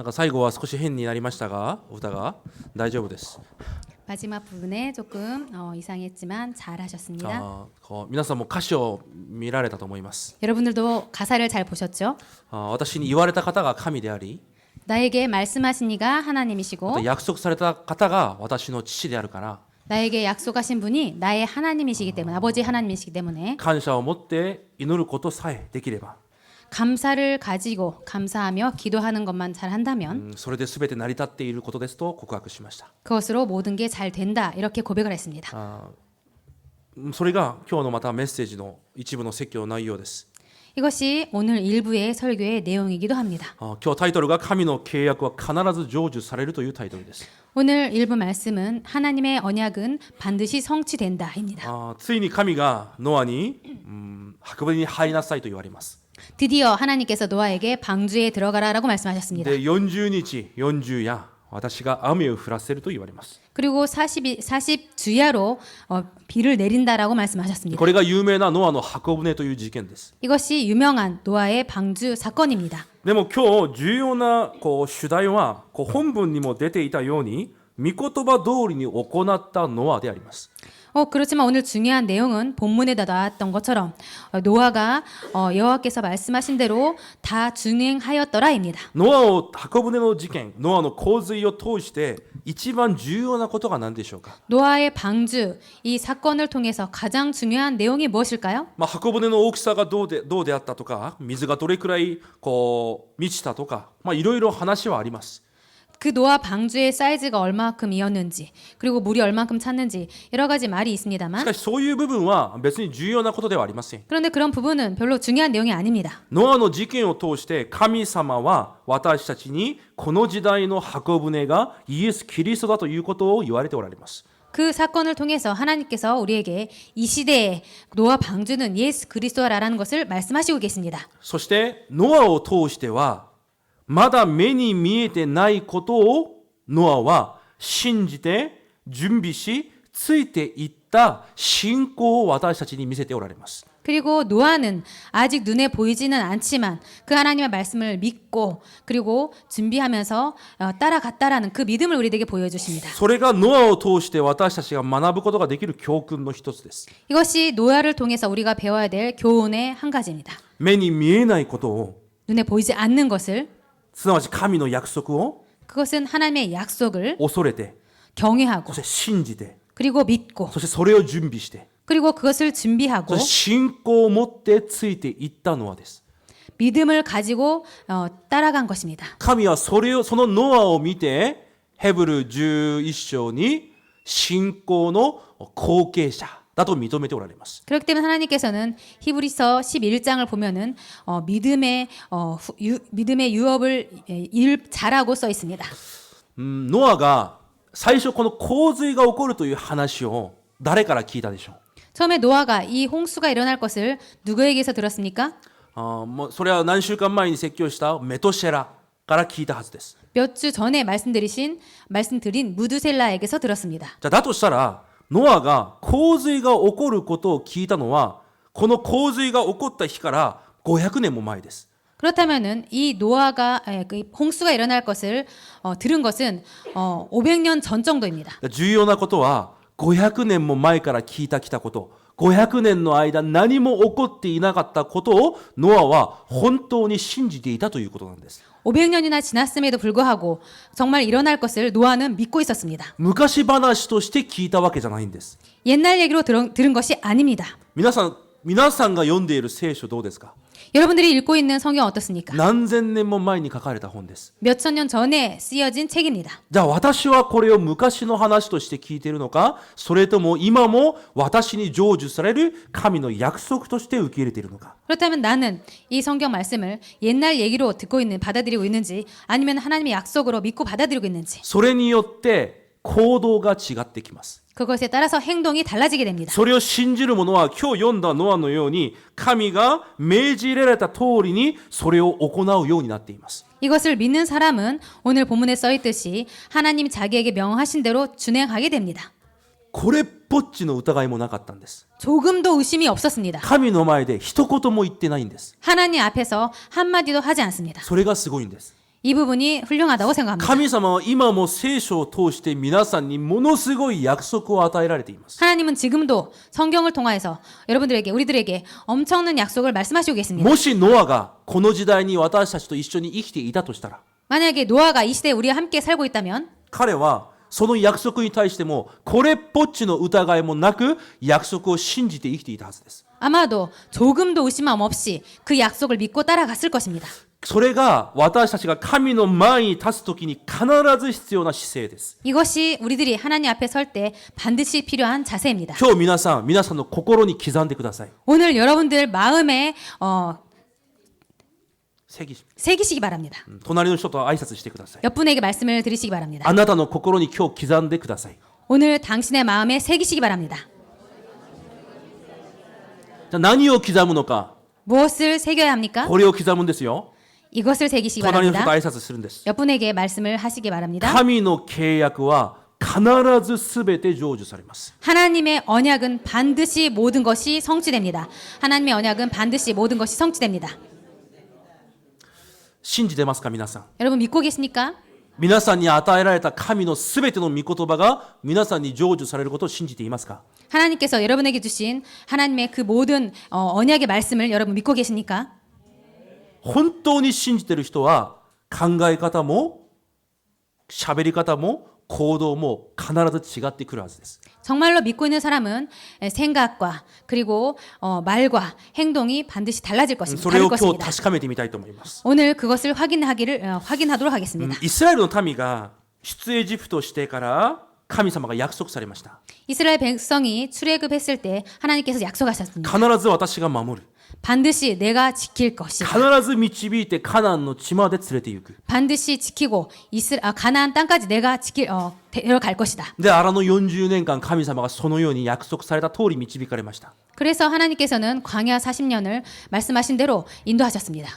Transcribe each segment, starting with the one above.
なんか最後は少し変になりましたが歌が大丈夫です。 마지막 부분에 조금 이상했지만 잘하셨습니다. 皆さんも歌詞を見られたと思います。 여러분들도 가사를 잘 보셨죠? 私に言われた方が神であり 나에게 말씀하신 이가 하나님이시고 約束された方が私の父であるから 나에게 약속하신 분이 나의 하나님이시기 때문에 아버지 하나님이시기 때문에 感謝を持って祈ることさえできれば 감사를 가지고 감사하며 기도하는 것만 잘 한다면 それで全て成り立っていることですと告白しました。 그것으로 모든 게 잘 된다 이렇게 고백을 했습니다. それが今日のまたメッセージの一部の説教の内容です。 이것이 오늘 일부의 설교의 내용이기도 합니다. 今日タイトルが神の契約は必ず成就されるというタイトルです。 오늘 일부 말씀은 하나님의 언약은 반드시 성취된다입니다. ついに神がノアに箱舟に入りなさいと言われます。 드디어 하나님께서 노아에게 방주에 들어가라라고 말씀하셨습니다. で40日40夜私が雨を降らせると言われます。 그리고 40 주야로 비를 내린다라고 말씀하셨습니다. これが有名なノアの箱舟という事件です。 이것이 유명한 노아의 방주 사건입니다. でも今日重要な主題は本文にも出ていたように御言葉通りに行ったノアであります。 그렇지만 오늘 중요한 내용은 본문에다 나왔던 것처럼 노아가 여호와께서 말씀하신 대로 다 준행하였더라입니다. ノアを箱舟の事件、ノアの洪水を通して一番重要なことが何でしょうか。 노아의 방주 이 사건을 통해서 가장 중요한 내용이 무엇일까요? 箱舟の大きさがどうであったとか、水がどれくらい満ちたとか、いろいろ話はあります。 그 노아 방주의 사이즈가 얼마큼이었는지 그리고 물이 얼마큼 찼는지 여러 가지 말이 し 있습니다만 かしそういう部分は別に重要なことではありません。 그런데 그런 부분은 별로 중요한 내용이 아닙니다. ノアの事件を通して神様は私たちにこの時代の箱舟がイエス・キリストだということを言われておられます。 그 사건을 통해서 하나님께서 우리에게 이 시대에 노아 방주는 예수 그리스도라는 것을 말씀하시고 계십니다. そしてノアを通してはまだ目に見えてないことをノアは信じて準備しついていった信仰を私たちに見せておられます。 그리고 노아는 아직 눈에 보이지는 않지만 그 하나님의 말씀을 믿고 그리고 준비하면서 따라갔다라는 그 믿음을 우리에게 보여주십니다. それがノアを通して私たちが学ぶことができる教訓の一つです。 이것이 노아를 통해서 우리가 배워야 될 교훈의 한 가지입니다. 目に見えないことを 눈에 보이지 않는 것을 すなわち神の約束を 그것은 하나님의 약속을 恐れて 경외하고 そして信じて 그리고 믿고 そしてそれを準備して 그리고 그것을 준비하고 そして信仰を持ってついていったノアです。 믿음을 가지고 따라간 것입니다. 神はそのノアを見てヘブル11章に信仰の後継者だと認めておられます。 그렇기 때문에 하나님께서는 히브리서 11장을 보면은 믿음의 유업을 잘하고 써 있습니다. ノアが最初この洪水が起こるという話を誰から聞いたでしょう。 처음에 노아가 이 홍수가 일어날 것을 누구에게서 들었습니까? それは何週間前に説教したメトシェラから聞いたはずです。 몇 주 전에 말씀드린 무두셀라에게서 들었습니다. じゃあだとしたらノアが洪水が起こることを聞いたのはこの洪水が起こった日から500年も前です。 그렇다면은 이 노아가 그 홍수가 일어날 것을 들은 것은 500년 전 정도입니다. 重要なことは500年も前から聞いたきたこと、500年の間何も起こっていなかったことをノアは本当に信じていたということなんです。 500년이나 지났음에도 불구하고 정말 일어날 것을 노아는 믿고 있었습니다. 昔話として聞いたわけじゃないんです。 옛날 얘기로 들은 것이 아닙니다. 皆さんが読んでいる聖書どうですか？ 여러분들이 읽고 있는 성경 어떻습니까? 何千年も前に書かれた本です。 몇천 년 전에 쓰여진 책입니다. じゃあ私はこれを昔の話として聞いているのか、それとも今も私に成就される神の約束として受け入れているのか。 그렇다면 나는 이 성경 말씀을 옛날 얘기로 받아들이고 있는지 아니면 하나님의 약속으로 믿고 받아들이고 있는지 それによって行動が違ってきます。 그것에 따라서 행동이 달라지게 됩니다. それを信じる者は今日読んだノアのように神が命じられた通りにそれを行うようになっています。 이것을 믿는 사람은 오늘 본문에 써 있듯이 하나님이 자기에게 명하신 대로 준행하게 됩니다. これっぽっちの疑いもなかったんです。 조금도 의심이 없었습니다. 神の前で一言も言ってないんです。 하나님 앞에서 한마디도 하지 않습니다. それがすごいんです。이 부분이 훌륭하다고 생각합니다. 神様は今も聖書を通して皆さんにものすごい約束を与えられています。 하나님은 지금도 성경을 통하여서 여러분들에게 우리들에게 엄청난 약속을 말씀하시고 계십니다. もしノアがこの時代に私たちと一緒に生きていたとしたら、 만약에 노아가 이 시대에 우리와 함께 살고 있다면 彼はその約束に対してもこれっぽっちの疑いもなく約束を信じて生きていたはずです。 아마도 조금도 의심함 없이 그 약속을 믿고 따라갔을 것입니다. それが私たちが神の前に立つときに必ず必要な姿勢です。 이것이 우리들이 하나님 앞에 설 때 반드시 필요한 자세입니다. 今日皆さんの心に刻んでください。 오늘 여러분들 마음에 正義 새기시기 바랍니다. 隣の人と挨拶してください。 옆 분에게 말씀을 드리시기 바랍니다. あなたの心に今日刻んでください。 오늘 당신의 마음에 새기시기 바랍니다. じゃあ何を刻むのか、 무엇을 새겨야 합니까? これを刻むんですよ。 이것을 새기시기 隣の人と 바랍니다. 挨拶するんです。 옆 분에게 말씀을 하시기 바랍니다. 神の契約は必ずすべて成就されます。 하나님의 언약은 반드시 모든 것이 성취됩니다. 하나님의 언약은 반드시 모든 것이 성취됩니다. 信じてますか皆さん。 여러분 믿고 계십니까? 皆さんに与えられた神のすべての御言葉が皆さんに成就されることを信じていますか？ 하나님께서 여러분에게 주신 하나님의 그 모든 언약의 말씀을 여러분 믿고 계십니까? 本当に信じている人は考え方も喋り方も行動も必ず違ってくるはずです。 정말로 믿고 있는 사람은 생각과 그리고 말과 행동이 반드시 달라질 そ 것입니다. れ 다를 を今日 것입니다. 確かめてみたいと思います。 오늘 그것을 확인하도록 하겠습니다. イスラエルの民が出エジプトしてから神様が約束されました。 이스라엘 백성이 출애굽했을 때 하나님께서 약속하셨습니다. 必ず私が守る。 반드시 내가 지킬 것이다. 必ず導いてカナンの地まで連れて行く。 반드시 지키고 가나안 땅까지 내가 데려갈 것이다. で、あらの40年間神様がそのように約束された通り導かれました。 그래서 하나님께서는 광야 40년을 말씀하신 대로 인도하셨습니다.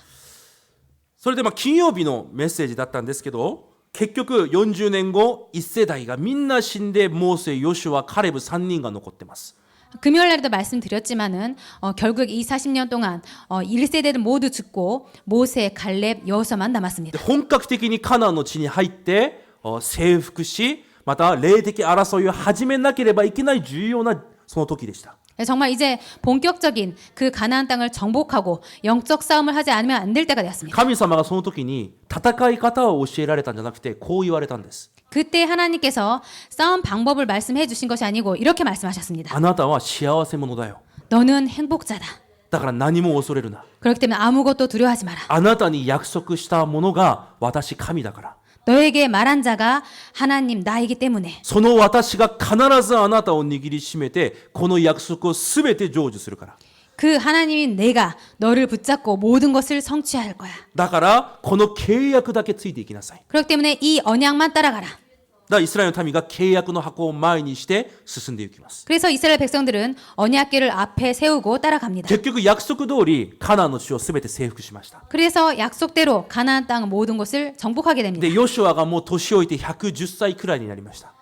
それで金曜日のメッセージだったんですけど、結局40年後1世代がみんな死んでモーセ、ヨシュア、カレブ3人が残ってます。 금요일 날에도 말씀드렸지만은 결국 이 40년 동안 1세대는 모두 죽고 모세, 갈렙, 여호수아만 남았습니다. で本格的にカナンの地に入って征服し、また霊的争いを始めなければいけない重要なその時でした。 정말 이제 본격적인 그 가나안 땅을 정복하고 영적 싸움을 하지 않으면 안 될 때가 되었습니다. 神様がその時に戦い方を教えられたんじゃなくてこう言われたんです。 그때 하나님께서 싸움 방법을 말씀해 주신 것이 아니고 이렇게 말씀하셨습니다. あなたは幸せ者だよ。 너는 행복자다. だから何も恐れるな。 그렇기 때문에 아무것도 두려워하지 마라. あなたに約束したものが私神だから。 너에게 말한 자가 하나님 나이기 때문에 その私が必ずあなたを握りしめてこの約束をすべて成就するから。 그 하나님인 내가 너를 붙잡고 모든 것을 성취할 거야. だからこの契約だけついていきなさい。 그렇기 때문에 이 언약만 따라가라. だからイスラエルの民が契約の箱を前にして進んでいきます。 그래서 이스라엘 백성들은 언약궤를 앞에 세우고 따라갑니다. 結局約束通りカナンの地をすべて征服しました。 그래서 약속대로 가나안 땅 모든 곳을 정복하게 됩니다. で、ヨシュアがもう年老いて110歳くらいになりました。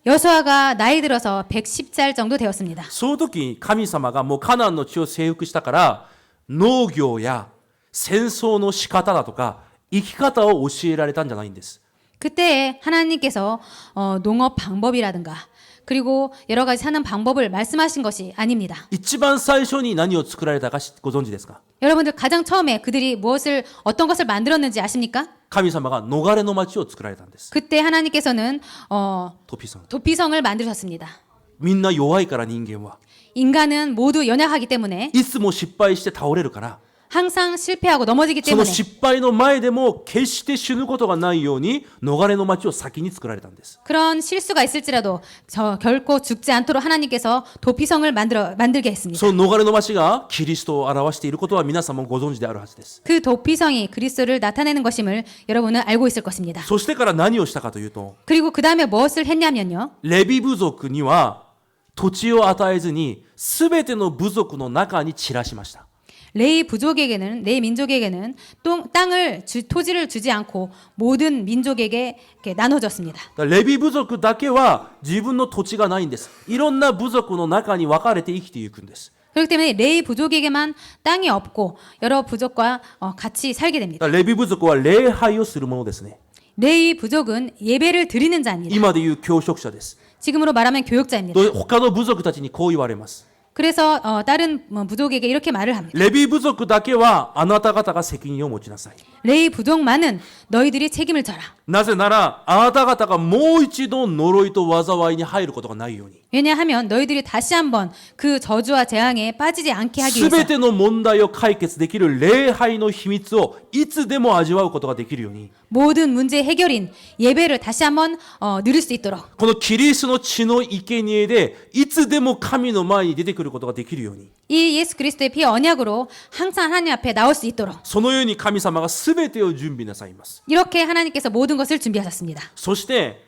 여호수아가 나이 들어서 110살 정도 되었습니다. その時神様がもうカナンの地を征服したから農業や戦争の仕方だとか生き方を教えられたんじゃないんです。 그때에 하나님께서 농업 방법이라든가 그리고 여러 가지 사는 방법을 말씀하신 것이 아닙니다. 一番最初に何を作られたかご存知ですか？ 여러분들 가장 처음에 그들이 어떤 것을 만들었는지 아십니까? 神様が逃れの町を作られたんです。 그때 하나님께서는 トピソン。 도피성을 만드셨습니다. みんな弱いから人間は。 인간은 모두 연약하기 때문에 いつも失敗して倒れるから。 항상 실패하고 넘어지기 その 때문에 失敗の前でも決して死ぬことがないように逃れの町を先に作られたんです。 그런 실수가 있을지라도 결코 죽지 않도록 하나님께서 도피성을 만들게 했습니다. その逃れの町がキリストを表していることは皆さんもご存知であるはずです。 그 도피성이 그리스도를 나타내는 것임을 여러분은 알고 있을 것입니다. そしてから何をしたかというと 그리고 그 다음에 무엇을 했냐면요. レビ部族には土地を与えずに全ての部族の中に散らしました。 레위 민족에게는 토지를 주지 않고 모든 민족에게 이렇게 나눠졌습니다. レビ部族だけは自分の土地がないんです。いろんな部族の中に分かれて生きていくんです。 그렇기 때문에 레위 부족에게만 땅이 없고 여러 부족과 같이 살게 됩니다. レビ部族は礼拝をするものですね。 레위 부족은 예배를 드리는 자입니다. 今でいう教職者です。 지금으로 말하면 교육자입니다. 他の部族たちにこう言われます。 그래서 다른 부족에게 이렇게 말을 합니다. レビ部族だけはあなた方が責任を持ちなさい。 레위 부족만은 너희들이 책임을 져라. なぜならあなた方がもう一度呪いと災いに入ることがないように。 왜냐하면 너희들이 다시 한번 그 저주와 재앙에 빠지지 않게 하기 すべ 위해서 ての問題を解決できる礼拝の秘密をいつでも味わうことができるように。 모든 문제 해결인 예배를 다시 한번 누릴 수 있도록 このキリストの血の生贄でいつでも神の前に出てくることができるように。 이 예수 그리스도의 피 언약으로 항상 하나님 앞에 나올 수 있도록 そのように神様がすべてを準備なさいます。 이렇게 하나님께서 모든 것을 준비하셨습니다. そして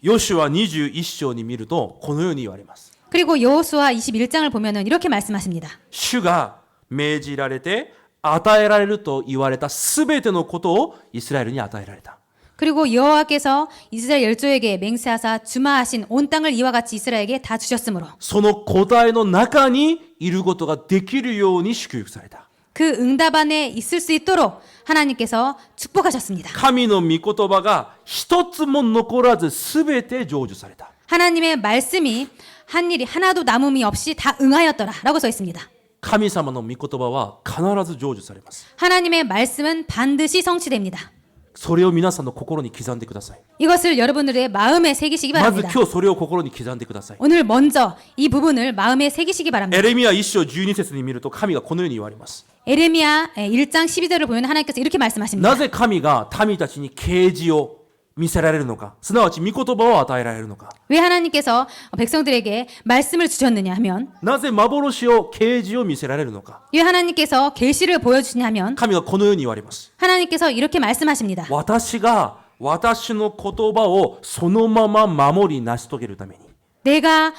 ヨシュア21章に見るとこのように言われます。 그리고 여호수아 21장을 보면은 이렇게 말씀하십니다. 主が命じられて与えられると言われたすべてのことをイスラエルに与えられた。 그리고 여호와께서 이스라엘 열조에게 맹세하사 주마하신 온 땅을 이와 같이 이스라엘에게 다 주셨으므로 その答えの中にいることができるように祝福された。 그 응답 안에 있을 수 있도록 하나님께서 축복하셨습니다. 神の御言葉が一つも残らずすべて成就された。 하나님의 말씀이 한 일이 하나도 남음이 없이 다 응하였더라라고 써 있습니다. 神様の御言葉は必ず成就されます。 하나님의 말씀은 반드시 성취됩니다. それを皆さんの心に刻んでください。 이것을 여러분들의 마음에 새기시기 まず 바랍니다. 今日それを心に刻んでください。 오늘 먼저 이 부분을 마음에 새기시기 エ 바랍니다. レミヤ1章12節に見ると神がこのように言われます。 에레미야 1장 12절을 보면 하나님께서 이렇게 말씀하십니다. なぜ神が民たちに啓示を見せられるのか、すなわち御言葉を与えられるのか。 왜 하나님께서 백성들에게 말씀을 주셨느냐 하면 なぜ幻を啓示を見せられるのか。 왜 하나님께서 계시를 보여주시냐 하면 神がこのように言われます。 하나님께서 이렇게 말씀하십니다. 私が私の言葉をそのまま守り成し遂げるために。 내가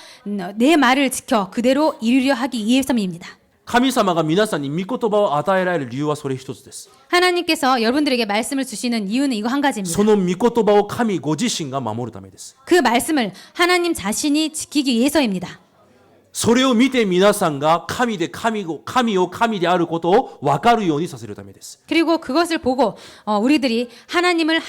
내 말을 지켜 그대로 이루려 하기 위해서입니다. 神様が皆さんに御言葉を与えられる理由はそれ一つです。 하나님께서 여러분들에게 말씀을 주시는 이유는 이거 한 가지입니다. その御言葉を神ご自身が守るためです。 그 말씀을 하나님 자신이 지키기 위해서입니다. それを見て皆さんが神を神であることを分かるようにさせるためです。 그리고 그것을 보고 우리들이 하나님임을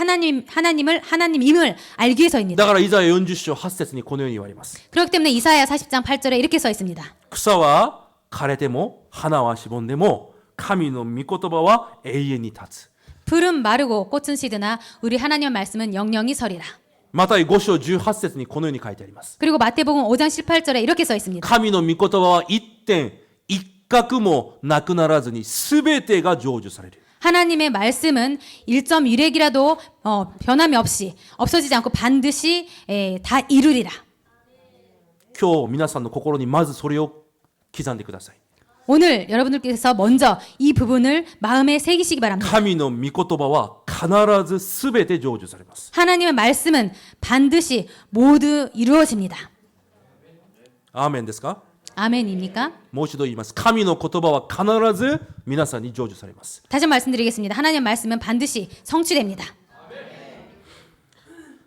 알기 위해서입니다. だからイザヤ40章8節にこのように言われます。 그렇기 때문에 이사야 40장 8절에 이렇게 써 있습니다. 草は枯れても花はしぼんでも神の御言葉は永遠に立つ。 풀은 마르고 꽃은 시드나 우리 하나님의 말씀은 영영이 서리라. マタイ5章18節にこのように書いてあります。 그리고 마태복음 5장 18절에 이렇게 써 있습니다. 神の御言葉は一点一角もなくならずに全てが成就される。 하나님의 말씀은 1.1핵이라도 변함이 없이 없어지지 않고 반드시 다 이루리라. 今日皆さんの心にまずそれを刻んでください。 오늘 여러분들께서 먼저 이 부분을 마음에 새기시기 바랍니다. 神の御言葉は必ず全て成就されます。 하나님의 말씀은 반드시 모두 이루어집니다. アーメンですか？ 아멘입니까? もう一度言います。神の言葉は必ず皆さんに成就されます。 다시 말씀드리겠습니다. 하나님의 말씀은 반드시 성취됩니다.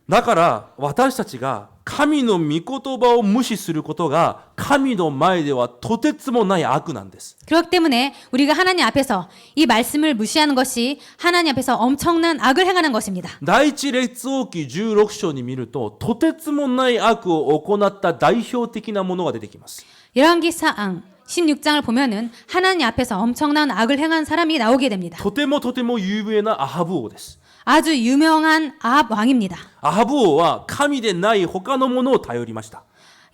だから私たちが神の御言葉を無視することが神の前ではとてつもない悪なんです。 그렇기 때문에 우리가 하나님 앞에서 이 말씀을 무시하는 것이 하나님 앞에서 엄청난 악을 행하는 것입니다. 第一列王記16章に見るととてつもない悪を行った代表的なものが出てきます。 열왕기사상 16장을 보면은 하나님 앞에서 엄청난 악을 행한 사람이 나오게 됩니다. とても有名なアハブ王です。 아주 유명한 아합 왕입니다. アハブ王は神でない他のものを頼りました。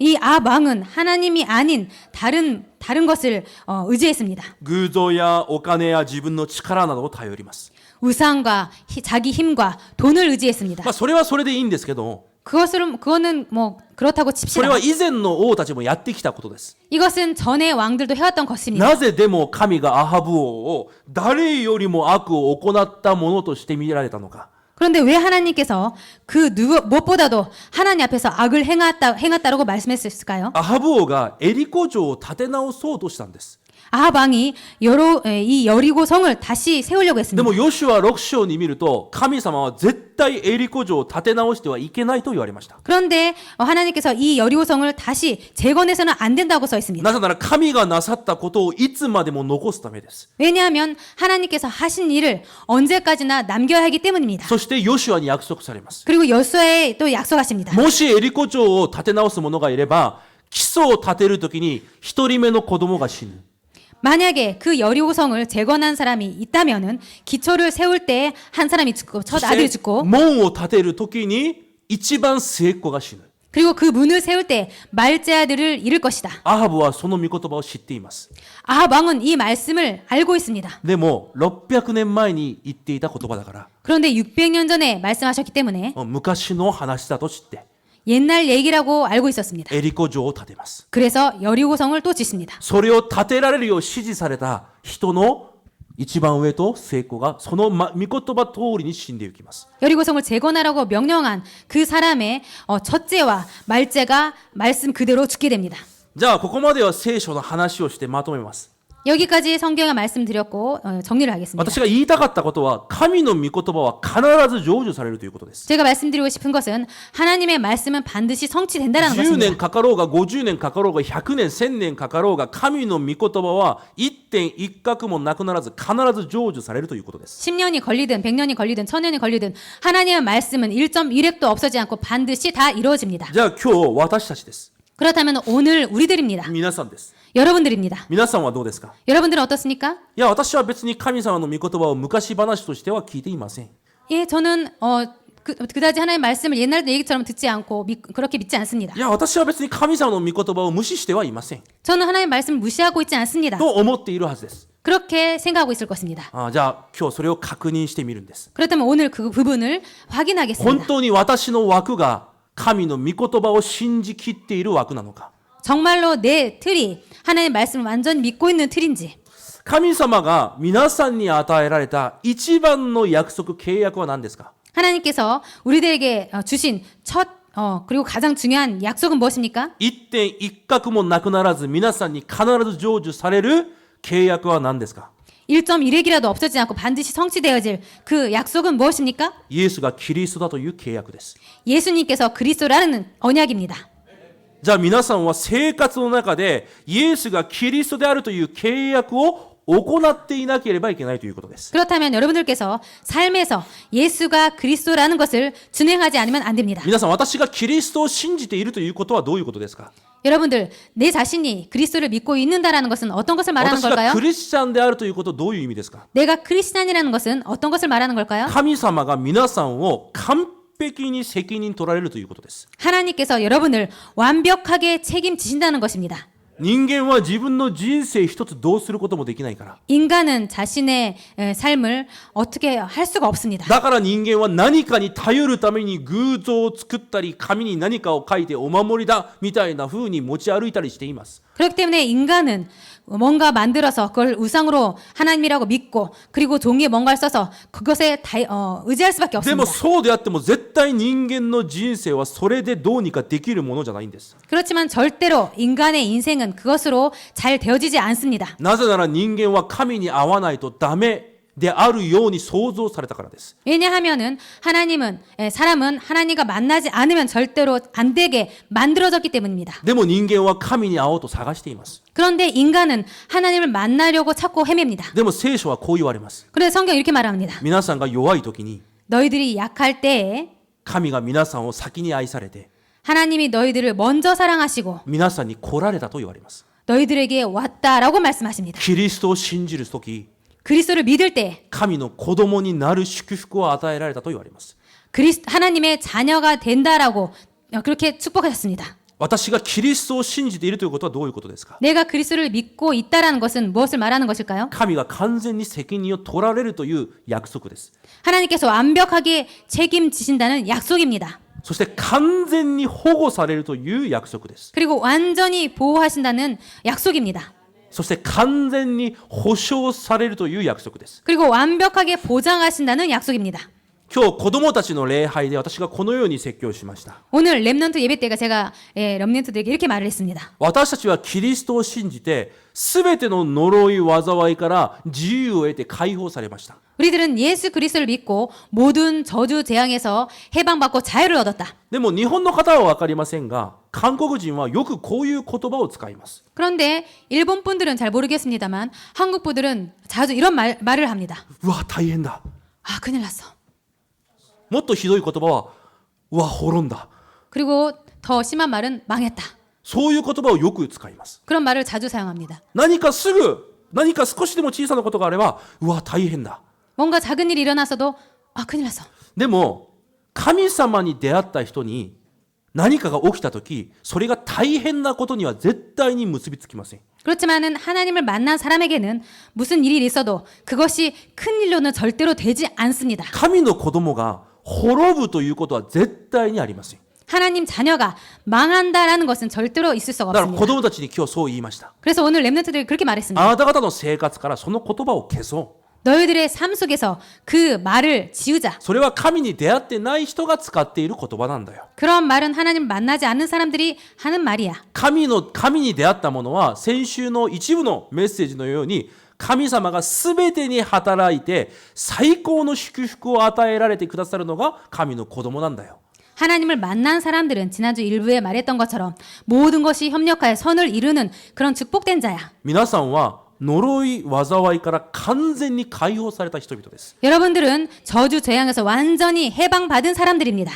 이 아합 왕은 하나님이 아닌 다른 것을 의지했습니다. 偶像やお金や自分の力などを頼ります。 우상과 자기 힘과 돈을 의지했습니다. それはそれでいいんですけど、 그거는 뭐 그렇다고 そ 칩시다. れは以前の王たちもやってきたことです。 이것은 전의 왕들도 해왔던 것입니다. なぜでも神がアハブ王を誰よりも悪を行ったものとして見られたのか。 그런데 왜 하나님께서 무엇보다도 하나님 앞에서 악을 행했다라고 말씀했을까요? アハブ王がエリコ城を建て直そうとしたんです。 아합 왕이 이 여리고 성을 다시 세우려고 で 했습니다. もヨシュア6章に見ると、神様は絶対エリコ城を建て直してはいけないと言われました。 그런데 하나님께서 이 여리고 성을 다시 재건해서는 안 된다고 써 있습니다. なぜなら神がなさったことをいつまでも残すためです。 왜냐하면 하나님께서 하신 일을 언제까지나 남겨야 하기 때문입니다. そしてヨシュアに約束されます。 그리고 여수아에 또 약속하십니다. もしエリコ城を建て直す者がいれば、基礎を建てるときに一人目の子供が死ぬ。 만약에 그 여리고 성을 재건한 사람이 있다면은 기초를 세울 때 한 사람이 죽고 そ 첫 し 아들이 て 죽고 門を建てるときに一番末っ子が死ぬ。 그리고 그 문을 세울 때 말째 아들을 잃을 것이다. アハブはその御言葉を知っています。 아합 왕은 이 말씀을 알고 있습니다. でも600年前に言っていた言葉だから、 그런데 600년 전에 말씀하셨기 때문에 昔の話だと知って 옛날 얘기라고 알고 있었습니다. エリコ城を建てます。 그래서 여리고 성을 또 짓습니다. それを建てられるよう指示された人の一番上と末っ子がその御言葉通りに死んでいきます。 여리고 성을 재건하라고 명령한 그 사람의 첫째와 말째가 말씀 그대로 죽게 됩니다. じゃあここまでは聖書の話をしてまとめます。 여기까지 성경에 말씀드렸고 정리를 하겠습니다. 私が言いたかったことは神の御言葉は必ず成就されるということです。 제가 말씀드리고 싶은 것은 하나님의 말씀은 반드시 성취된다라는 10 것입니다. 年かかろうが50年かかろうが100年1000年かかろうが神の御言葉は一点一角もなくならず必ず成就されるということです。 10년이 걸리든 100년이 걸리든 1000년이 걸리든 하나님의 말씀은 1.1획도 없어지지 않고 반드시 다 이루어집니다. じゃあ今日私たちです。 그렇다면 오늘 우리들입니다. 皆さんです。 여러분들입니다. 皆さんはどうですか？ 여러분들은 어떻습니까? いや、私は別に神様の御言葉を昔話としては聞いていません。 예, 저는 그다지 하나님의 말씀을 옛날 얘기처럼 듣지 않고 그렇게 믿지 않습니다. いや、私は別に神様の御言葉を無視してはいません。 저는 하나님의 말씀을 무시하고 있지 않습니다. と思っているはずです。 그렇게 생각하고 있을 것입니다. じゃあ今日それを確認してみるんです。 그렇다면 오늘 그 부분을 本 확인하겠습니다. 当に私の枠が神の御言葉を信じきっている枠なのか。 정말로 내 틀이 하나님의 말씀을 완전히 믿고 있는 틀인지 神様が皆さんに与えられた一番の約束、契約は何ですか？ 하나님께서 우리들에게 주신 첫 그리고 가장 중요한 약속은 무엇입니까? 一点一角もなくならず皆さんに必ず成就される契約は何ですか？ 1.1획이라도 없어지지 않고 반드시 성취되어질 그 약속은 무엇입니까? イエスがキリストだという契約です。 예수님께서 그리스도라는 언약입니다. じゃあ皆さんは生活の中でイエスがキリストであるという契約を行っていなければいけないということです。 그렇다면 여러분들께서 삶에서 예수가 그리스도라는 것을 준행하지 않으면 안 됩니다. 皆さん、私がキリストを信じているということはどういうことですか？ 여러분들 내 자신이 그리스도를 믿고 있는다라는 것은 어떤 것을 말하는 私が 걸까요? クリスチャンであるということはどういう意味ですか？ 내가 크리스찬이라는 것은 어떤 것을 말하는 걸까요? 神様が皆さんを完璧に責任取られるということです。 하나님께서 여러분을 완벽하게 책임지신다는 것입니다. 人間は自分の人生一つどうすることもできないから。 인간은 자신의 삶을 어떻게 할 수가 없습니다. だから人間は何かに頼るために偶像を作ったり、紙に何かを書いてお守りだみたいな風に持ち歩いたりしています。 그렇기 때문에 인간은 뭔가 만들어서 그걸 우상으로 하나님이라고 믿고 그리고 종이에 뭔가를 써서 그것에 의지할 수밖에 でも 없습니다. そうであっても絶対人間の人生はそれでどうにかできるものじゃないんです。 그렇지만 절대로 인간의 인생은 그것으로 잘 되어지지 않습니다. なぜなら人間は神に会わないとダメであるように創造されたからです。 왜냐하면은 사람은 하나님과 만나지 않으면 절대로 안 되게 만들어졌기 때문입니다. でも人間は神に会おうと探しています。 그런데 인간은 하나님을 만나려고 찾고 헤맵니다. でも聖書はこう言われます。 그래서 성경 이렇게 말합니다. 皆さんが弱い時に 너희들이 약할 때에 神が皆さんを先に愛されて 하나님이 너희들을 먼저 사랑하시고 皆さんに来られたと言われます。 너희들에게 왔다라고 말씀하십니다. キリストを信じる時 그리스도를 믿을 때 神の子供になる祝福を与えられたと言われます。 하나님의 자녀가 된다라고 그렇게 축복하셨습니다. 私がキリストを信じているということはどういうことですか？ 내가 그리스도를 믿고 있다라는 것은 무엇을 말하는 것일까요? 神が完全に責任を取られるという約束です。 하나님께서 완벽하게 책임지신다는 약속입니다. そして完全に保護されるという約束です。 그리고 완전히 보호하신다는 약속입니다. そして完全に保証されるという約束です。 그리고 완벽하게 보장하신다는 약속입니다. 今日子供たちの礼拝で私がこのように説教しました。 오늘 렘넌트 예배 때가 제가 렘넌트들에게 이렇게 말을 했습니다. 私たちはキリストを信じて全ての呪い災いから自由を得て解放されました。 우리들은 예수 그리스도를 믿고 모든 저주 재앙에서 해방받고 자유를 얻었다. でも日本の方は分かりませんが、韓国人はよくこういう言葉を使います。 그런데 일본 분들은 잘 모르겠습니다만 한국 분들은 자주 이런 말을 합니다. うわ大変だ。 아, 큰일 났어. もっとひどい言葉はうわ滅んだ。 그리고 더 심한 말은 망했다. そういう言葉をよく使います。 그런 말을 자주 사용합니다. 何か少しでも小さなことがあればうわ大変だ。 뭔가 작은 일이 일어나서도 아, 큰일 났어. でも神様に出会った人に何かが起きたとき、それが大変なことには絶対に結びつきません。 그렇지만은 하나님을 만난 사람에게는 무슨 일이 있어도 그것이 큰 일로는 절대로 되지 않습니다. 神の子供が滅ぶということは絶対にありません。 하나님 자녀가 망한다라는 것은 절대로 있을 수가 だから子 없습니다. 供たちに今日そう言いました。 그래서 오늘 렘넌트들이 그렇게 말했습니다. あなた方の生活からその言葉を消そう。 너희들의 삶 속에서 그 말을 지우자. それは神に出会ってない人が使っている言葉なんだよ。 그런 말은 하나님을 만나지 않는 사람들이 하는 말이야. 神に出会ったものは先週の一部のメッセージのように神様が全てに働いて最高の祝福を与えられてくださるのが神の子供なんだよ。 하나님을 만난 사람들은 지난주 일부에 말했던 것처럼 모든 것이 협력하여 선을 이루는 그런 축복된 자야. 皆さんは呪い災いから完全に解放された人々です。 여러분들은 저주 재앙에서 완전히 해방받은 사람들입니다.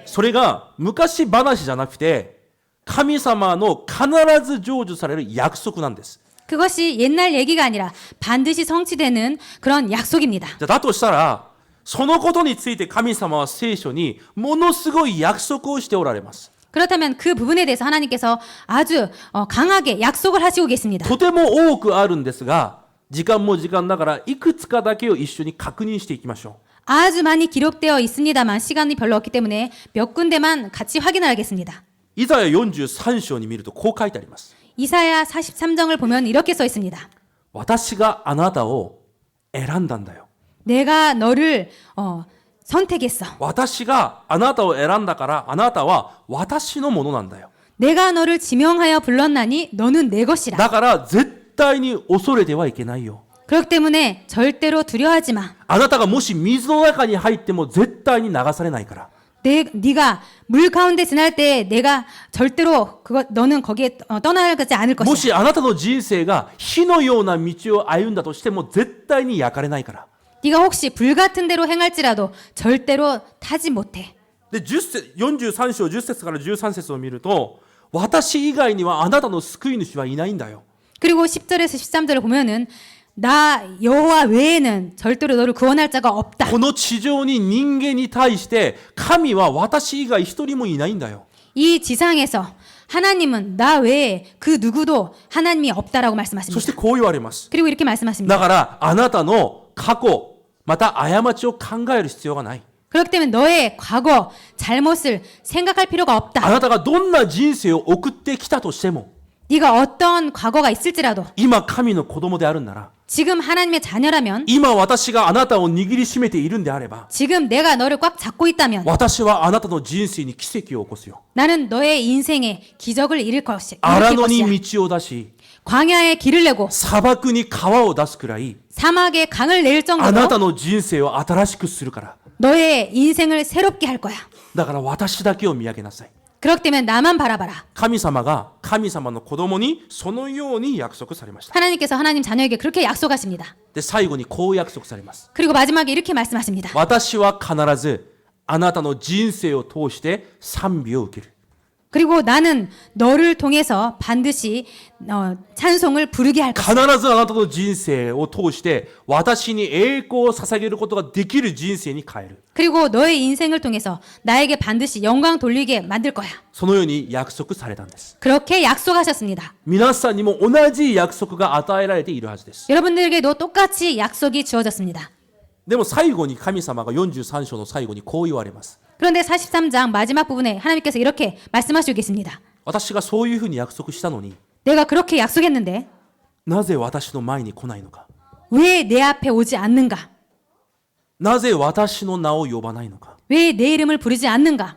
それが昔話じゃなくて神様の必ず成就される約束なんです。 그것이 옛날 얘기가 아니라 반드시 성취되는 그런 약속입니다. じゃあだとしたらそのことについて神様は聖書にものすごい約束をしておられます。 그렇다면 그 부분에 대해서 하나님께서 아주 강하게 약속을 하시고 계십니다. とても多くあるんですが、時間も時間だからいくつかだけを一緒に確認していきましょ 아주 많이 기록되어 있습니다만 시간이 별로 없기 때문에 몇 군데만 같이 확인하겠습니다. う。イザヤ43章に見るとこう書いてあります。 이사야 43장을 보면 이렇게 써 있습니다. 私があなたを選んだんだよ。 내가 너를 선택했어. 私があなたを選んだからあなたは私のものなんだよ。 내가 너를 지명하여 불렀나니 너는 내 것이라. だから絶対に恐れてはいけないよ。 그렇기 때문에 절대로 두려워하지 마. あなたがもし水の中に入っても絶対に流されないから。 네가 물 가운데 지날 때 내가 절대로 너는 거기에 떠나가지 않을 も 것이야. しあなたの人生が火のような道を歩んだとしても絶対に焼かれないから。 네가 혹시 불 같은 대로 행할지라도 절대로 타지 못해. で43章10節から13節を見ると私以外にはあなたの救い主はいないんだよ。 그리고 10절에서 13절을 보면은 나 여호와 외에는 절대로 너를 구원할 자가 없다. この地上に人間に対して神は私以外一人もいないんだよ。 이 지상에서 하나님은 나 외에 그 누구도 하나님이 없다라고 そして 말씀하십니다. こう言われます。 그리고 이렇게 말씀하십니다. だからあなたの過去また過ちを考える必要がない。 그렇기 때문에 너의 과거, 잘못을 생각할 필요가 あ 없다. なたがどんな人生を送ってきたとしても 네가 어떤 과거가 있을지라도 今神の子供であるんなら 지금 하나님의 자녀라면 今私があなたを握りしめているんであれば 지금 내가 너를 꽉 잡고 있다면 私はあなたの人生に奇跡を起こすよ。 나는 너의 인생에 기적을 일으킬 荒 것이야. 野に道を出し 광야에 길을 내고 砂漠に川を出すくらい 사막에 강을 낼 あなた 정도로 の人生を新しくするから。 너의 인생을 새롭게 할 거야. だから私だけを見上げなさい。 그렇기 때문에 나만 바라봐라. 神様が神様の子供にそのように約束されました。 하나님께서 하나님 자녀에게 그렇게 약속하십니다. で最後にこう約束されます。 그리고 마지막에 이렇게 말씀하십니다. 私は必ずあなたの人生を通して賛美を受ける。 그리고 나는 너를 통해서 반드시 찬송을 부르게 할 必 것이다. ずあなたの人生を通して私に栄光を捧げることができる人生に変える。 그리고 너의 인생을 통해서 나에게 반드시 영광 돌리게 만들 거야. そのように約束されたんです。 그렇게 약속하셨습니다. 皆さんにも同じ約束が与えられているはずです。 여러분들에게도 똑같이 약속이 주어졌습니다. でも最後に神様が43章の最後にこう言われます。 그런데 43장 마지막 부분에 하나님께서 이렇게 말씀하시고 계십니다. 私がそういうふうに約束したのに 내가 그렇게 약속했는데 なぜ私の前に来ないのか。 왜 내 앞에 오지 않는가? なぜ私の名を呼ばないのか。 왜 내 이름을 부르지 않는가?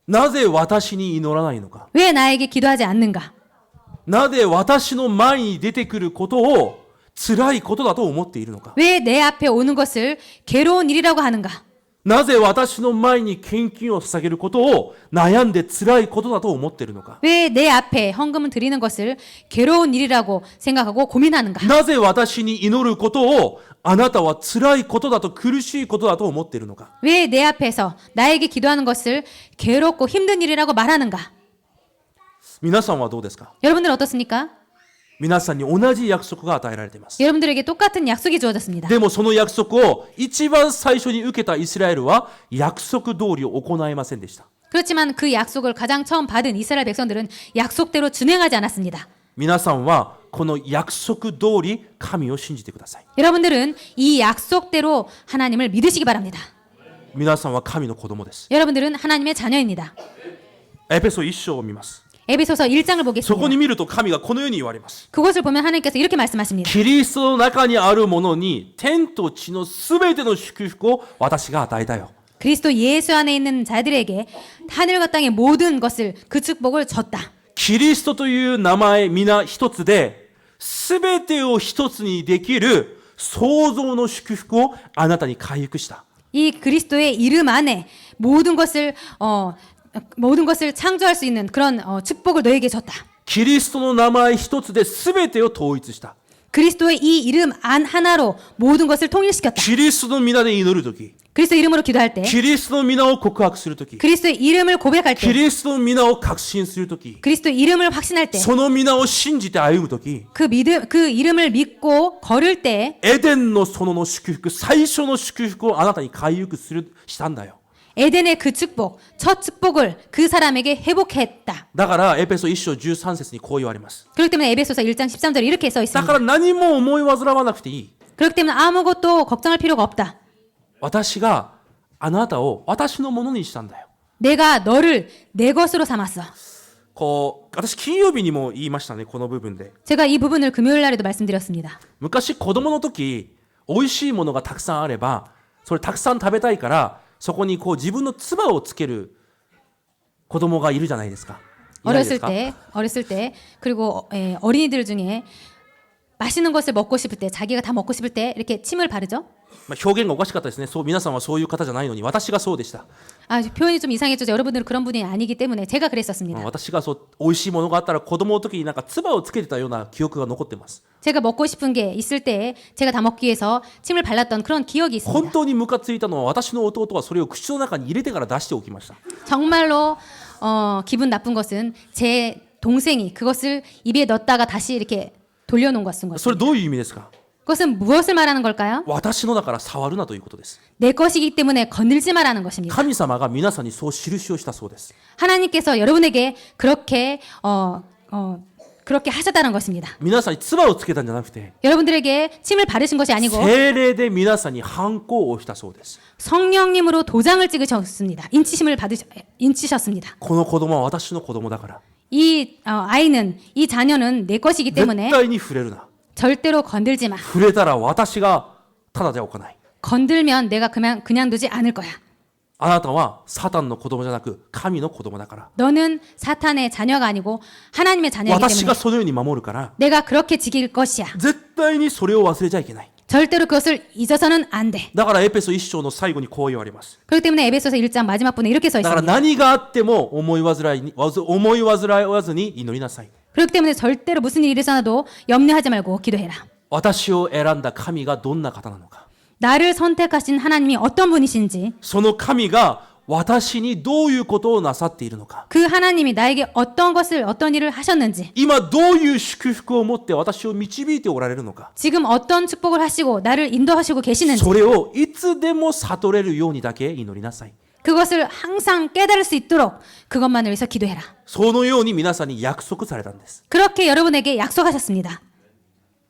なぜ私に祈らないのか。 왜 나에게 기도하지 않는가? なぜ私の前に出てくることを辛いことだと思っているのか。 왜 내 앞에 오는 것을 괴로운 일이라고 하는가? なぜ私の前に献金を捧げることを悩んで辛いことだと思っているのか。 왜 내 앞에 헌금을 드리는 것을 괴로운 일이라고 생각하고 고민하는가? なぜ私に祈ることをあなたは辛いことだと苦しいことだと思っているのか。 왜 내 앞에서 나에게 기도하는 것을 괴롭고 힘든 일이라고 말하는가? 皆さんはどうですか。 여러분들 어떻습니까? 皆さんに同じ約束が与えられています。 여러분들에게 똑같은 약속이 주어졌습니다. でもその約束を一番最初に受けたイスラエルは約束通り行いませんでした。 그렇지만 그 약속을 가장 처음 받은 이스라엘 백성들은 약속대로 준행하지 않았습니다. 皆さんはこの約束通り神を信じてください。 여러분들은 이 약속대로 하나님을 믿으시기 바랍니다. 皆さんは神の子供です。 여러분들은 하나님의 자녀입니다. エペソ1章を見ます。 에베소서 1장을 そこに 보겠습니다. 見ると神がこのように言われます。 그것을 보면 하나님께서 이렇게 말씀하십니다. キリストの中にあるものに天と地のすべての祝福を私が与えたよ。 그리스도 예수 안에 있는 자들에게 하늘과 땅의 모든 것을 그 축복을 줬다. キリストという名前皆一つで、すべてを一つにできる創造の祝福をあなたに回復した。 이 그리스도의 이름 안에 모든 것을 창조할 수 있는 그런 축복을 너에게 줬다. キリストの名前一つで全てを統一した。 그리스도의 이 이름 안 하나로 모든 것을 통일시켰다. キリストの皆で祈るとき、 그리스도 이름으로 기도할 때, キリストの皆を告白するとき、 그리스도의 이름을 고백할 キ 때, リストの皆を確信するとき、 그리스도의 이름을 확신할 때, その皆を信じて歩むとき、 그 이름을 믿고 걸을 때 エデンの園の祝福、最初の祝福をあなたに回復したんだよ。 에덴의 그 축복, 첫 축복을 그 사람에게 회복했다. だからエペソ1章13節にこう言われます。 그렇기 때문에 에베소서 1장 13절에 이렇게 써 だ 있습니다. から何も思い煩わなくていい。 그렇기 때문에 아무것도 걱정할 필요가 없다. 私があなたを私のものにしたんだよ。 내가 너를 내 것으로 삼았어. 私金曜日にも言いましたね、この部分で。 제가 이 부분을 금요일 날에도 말씀드렸습니다. 昔子供の時、美味しいものがたくさんあれば、それたくさん食べたいから、そこに自分の唾をつける子供がいるじゃないですか。いないですか？ 어렸을 때 그리고 어린이들 중에 맛있는 것을 먹고 싶을 때 자기가 다 먹고 싶을 때 이렇게 침을 바르죠. 表現がおかしかったですね。皆さんはそういう方じゃないのに私がそうでした。 표현이 좀 이상했죠. 여러분들은 그런 분이 아니기 때문에 제가 그랬었습니다. 私が美味しいものがあったら子供の時になんか唾をつけてたような記憶が残ってます。 제가 먹고 싶은 게 있을 때 제가 다 먹기 위해서 침을 발랐던 그런 기억이 本 있습니다. 当にムカついたのは私の弟はそれを口の中に入れてから出しておきました。 정말로 기분 나쁜 것은 제 동생이 그것을 입에 넣었다가 다시 이렇게 돌려놓은 것인 それ 것입니다. どういう意味ですか？ 그것은 무엇을 말하는 걸까요? 私のだから触るなということです。 내 것이기 때문에 건들지 말라는 것입니다. 神様が皆さんにそう印をしたそうです。 하나님께서 여러분에게 그렇게 하셨다는 것입니다. 皆さんに唾をつけたんじゃなくて、 여러분들에게 침을 바르신 것이 아니고 聖霊で皆さんに反抗をしたそうです。 성령님으로 도장을 찍으셨습니다. 인치셨습니다. この子供は私の子供だから、 이 자녀는 내 것이기 絶 때문에 対に触れるな。 절대로 건들지 마. 触れたら私がただではおかない。 건들면 내가 그냥 두지 않을 거야. あなたはサタンの子供じゃなく神の子供だから。 너는 사탄의 자녀가 아니고 하나님의 자녀이기 私 때문에 がそのように守るから、 내가 그렇게 지킬 것이야. 絶対にそれを忘れちゃいけない。 절대로 그것을 잊어서는 안 돼. だからエペソ1章の最後にこう言われます。 그렇기 때문에 에베소서 1장 마지막 부분에 이렇게 써 だから 있습니다. 何があっても思い煩わずに祈りなさい。 그렇기 때문에 절대로 무슨 일이 일어나도 염려하지 말고 기도해라. 私を選んだ神がどんな方なのか。 나를 선택하신 하나님이 어떤 분이신지, その神が私にどういうことをなさっているのか。 그 하나님이 나에게 어떤 일을 하셨는지, 今どういう祝福を持って私を導いておられるのか。 지금 어떤 축복을 하시고 나를 인도하시고 계시는지, それをいつでも悟れるようにだけ祈りなさい。 그것을 항상 깨달을 수 있도록 그것만을 위해서 기도해라. そのように皆さんに約束されたんです。 그렇게 여러분에게 약속하셨습니다.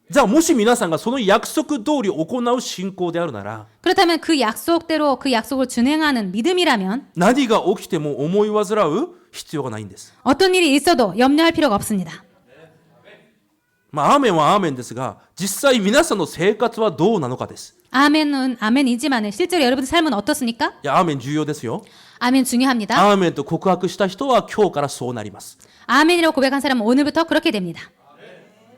じゃあもし皆さんがその約束通り行う信仰であるなら、 그렇다면 그 약속대로 그 약속을 준행하는 믿음이라면 何が起きても思い煩う必要がないんです。 어떤 일이 있어도 염려할 필요가 없습니다. アーメンはアーメンですが、実際皆さんの生活はどうなのかです。 아멘은 아멘이지만 실제로 여러분의 삶은 어떻습니까? いや、アーメン重要ですよ。 아멘 중요합니다. アーメンと告白した人は今日からそうなります。 아멘이라고 고백한 사람은 오늘부터 그렇게 됩니다.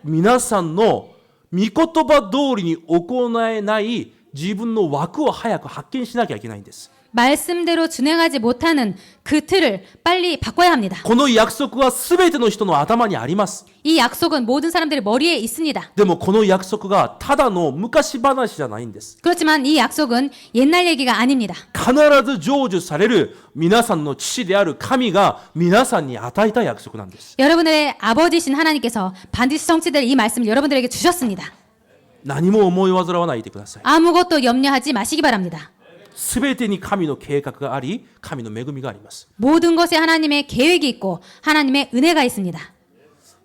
皆さんの御言葉通りに行えない自分の枠を早く発見しなきゃいけないんです。 말씀대로 준행하지 못하는 그 틀을 빨리 바꿔야 합니다. この約束は全ての人の頭にあります。 이 약속은 모든 사람들의 머리에 있습니다. でもこの約束がただの昔話じゃないんです。 그렇지만 이 약속은 옛날 얘기가 아닙니다. 必ず成就される皆さんの父である神が皆さんに与えた約束なんです。 여러분의 아버지신 하나님께서 반드시 성취될 이 말씀을 여러분들에게 주셨습니다. 何も思い煩わないでください。 아무것도 염려하지 마시기 바랍니다. 全てに神の計画があり、神の恵みがあります。 모든 것에 하나님의 계획이 있고 하나님의 은혜가 있습니다.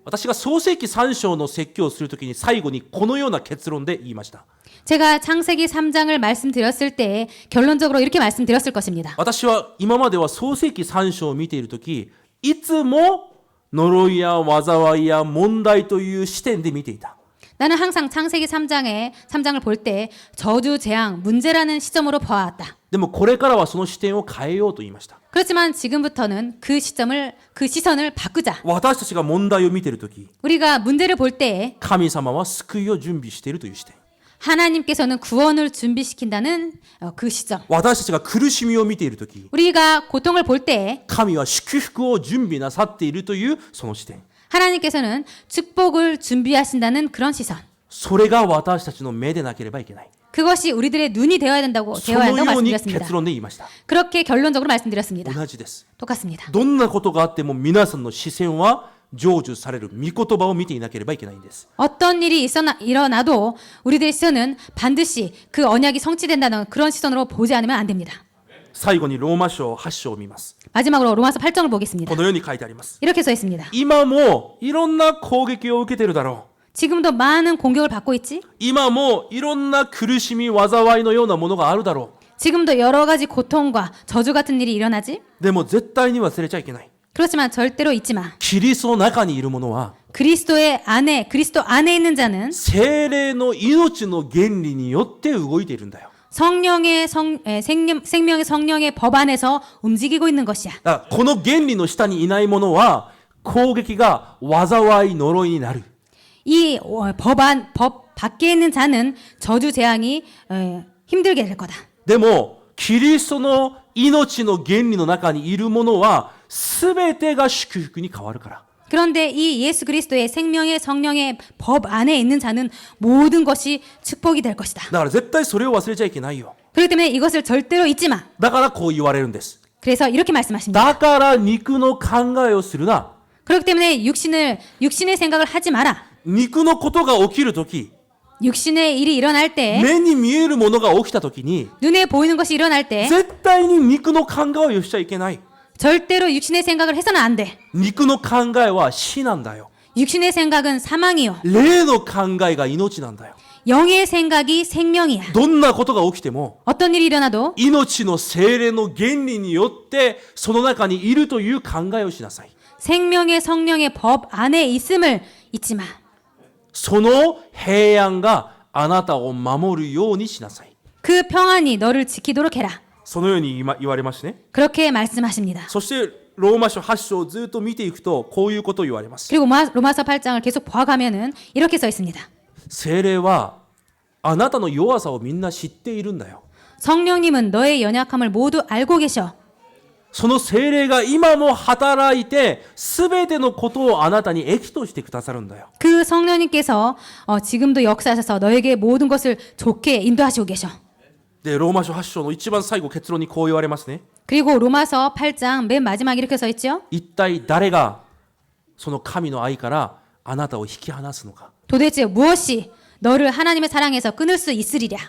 私が創世記3章の説教をするときに最後にこのような結論で言いました。 제가 창세기 3장을 말씀드렸을 때 결론적으로 이렇게 말씀드렸을 것입니다. 私は今までは創世記3章を見ているとき、いつも呪いや災いや問題という視点で見ていた。 나는 항상 창세기 3장을 볼 때 저주, 재앙, 문제라는 시점으로 보아왔다. でもこれからはその視点を変えようと言いました。 그렇지만 지금부터는 그 시선을 바꾸자. 私たちが問題を見ているとき、 우리가 문제를 볼 때 神様は救いを準備しているという視点。 하나님께서는 구원을 준비시킨다는 그 시점. 私たちが苦しみを見ているとき、 우리가 고통을 볼 때 神は祝福を準備なさっているというその視点。 하나님께서는 축복을 준비하신다는 그런 시선. それが私たちの目でなければいけない。 그것이 우리들의 눈이 되어야そ 한다고 のように 말씀드렸습니다. 結論で言いました。 그렇게 결론적으로 말씀드렸습니다. 同じです。 똑같습니다. どんなことがあっても皆さんの視線は成就される御言葉を見ていなければいけないんです。 어떤 일이 일어나도 우리들의 시선은 반드시 그 언약이 성취된다는 그런 시선으로 보지 않으면 안 됩니다. 最後にローマ書8章を見ます。 마지막으로 로마서 8장을 보겠습니다. このように書いてあります。 이렇게 써 있습니다. 今もいろんな攻撃を受けているだろう。 지금도 많은 공격을 받고 있지? 今もいろんな苦しみ、災いのようなものがあるだろ 지금도 여러 가지 고통과 저주 같은 일이 일어나지? う。でも絶対に忘れちゃいけない。 그렇지만 절대로 잊지 마. キリストの中にいる者は 그리스도 안에 있는 자는 聖霊の命の原理によって動いているんだよ。 생명의 성령의 법 안에서 움직이고 있는 것이야. だからこの原理の下にいない者は攻撃が災い呪いになる。 이 법 밖에 있는 자는 저주 재앙이 힘들게 될 거다. でもキリストの命の原理の中にいる者は全てが祝福に変わるから。 그런데 이 예수 그리스도의 생명의 성령의 법 안에 있는 자는 모든 것이 축복이 될 것이다. だから絶対それを忘れちゃいけないよ。 그렇기 때문에 이것을 절대로 잊지 마. だからこう言われるんです。 그래서 이렇게 말씀하십니다. だから肉の考えをするな。 그렇기 때문에 육신의 생각을 하지 마라. 肉のことが起きるとき、 육신의 일이 일어날 때, 目に見えるものが起きたときに、 눈에 보이는 것이 일어날 때 絶対に肉の考えをしちゃいけない。 절대로 육신의 생각을 해서는 안 돼. 肉の考えは死なんだよ。 육신의 생각은 사망이요. 霊の考えが命なんだよ。 영의 생각이 생명이야. どんなことが起きても、 어떤 일이 일어나도 命の精霊の原理によってその中にいるという考えをしなさい。 생명의 성령의 법 안에 있음을 잊지 마. その平安があなたを守るようにしなさい。 그 평안이 너를 지키도록 해라. そのように言われましてね。 그렇게 말씀하십니다. そしてローマ書8章をずっと見ていくとこういうことを言われます。 그리고 로마서 8장을 계속 보아가면은 이렇게 써 있습니다. 聖霊はあなたの弱さをみんな知っているんだよ。 성령님은 너의 연약함을 모두 알고 계셔. その聖霊が今も働いて全てのことをあなたに益としてくださるんだよ。 그 성령님께서 지금도 역사하셔서 너에게 모든 것을 좋게 인도하시고 계셔. で、ローマ書8章の一番最後結論にこう言われますね。 그리고 로마서 8장 맨 마지막에 이렇게 써 있죠. 一体誰がその神の愛からあなたを引き離すのか。 도대체 무엇이 너를 하나님의 사랑에서 끊을 수 있으리랴.